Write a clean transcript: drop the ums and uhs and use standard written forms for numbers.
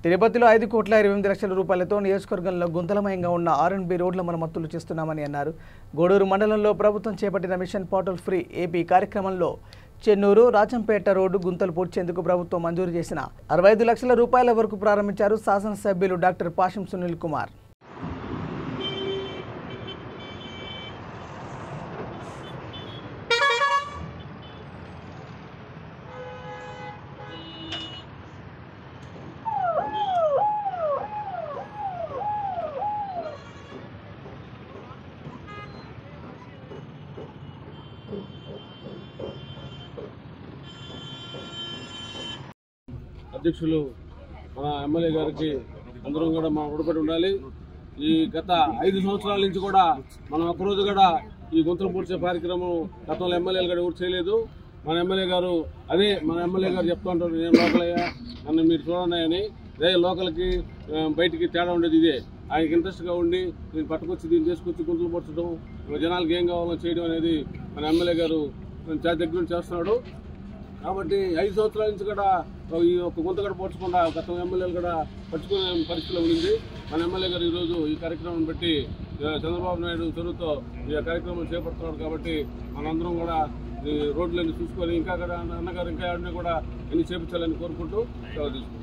తిరుపతిలో 5,28,00,000 రూపాయలతో నియోజకవర్గంలో గుంతలమయంగా ఉన్న R&B రోడ్ల మరమ్మతులు చేస్తున్నామని అన్నారు. గూడూరు మండలంలో ప్రభుత్వం చేపట్టిన మిషన్ పోర్టల్ ఫ్రీ ఏపీ కార్యక్రమంలో చెన్నూరు రాజంపేట రోడ్డు గుంతలు పూడ్చేందుకు ప్రభుత్వం మంజూరు చేసిన 65 లక్షల రూపాయల వరకు ప్రారంభించారు శాసనసభ్యులు డాక్టర్ పాషం సునీల్ కుమార్. అధ్యక్షులు మన ఎమ్మెల్యే గారికి అందరం కూడా మనం ఉడపడి ఉండాలి. ఈ గత 5 సంవత్సరాల నుంచి కూడా మనం ఒక్కరోజు కూడా ఈ గుంతలు పూడ్చే కార్యక్రమం గతంలో ఎమ్మెల్యేలు కూడా ఎవరు చేయలేదు. మన ఎమ్మెల్యే గారు మన ఎమ్మెల్యే గారు చెప్తూ ఉంటారు, నేను లోకలయ్యా నన్ను మీరు చూడండి అని. అదే లోకల్కి బయటికి తేడా ఉండేది ఇదే. ఆయనకి ఇంట్రెస్ట్గా ఉండి దీన్ని పట్టుకొచ్చి దీన్ని తీసుకొచ్చి గుంతలు పూడ్చడం, జనాలకు ఏం కావాలో చేయడం అనేది మన ఎమ్మెల్యే గారు దగ్గర చేస్తున్నాడు. కాబట్టి 5 సంవత్సరాల నుంచి కూడా ఈ ఒక గుంత కూడా పోడ్చకుండా గత ఎమ్మెల్యేలు కూడా పట్టుకునే పరిస్థితిలో ఉంది. మన ఎమ్మెల్యే గారు ఈరోజు ఈ కార్యక్రమం బట్టి చంద్రబాబు నాయుడు చొరవతో ఈ కార్యక్రమం చేపడుతున్నాడు. కాబట్టి మనందరం కూడా ఈ రోడ్లన్నీ చూసుకొని ఇంకా అన్నగారు ఇంకా కూడా అన్ని చేపించాలని కోరుకుంటూ సెలవు తీసుకుంటాం.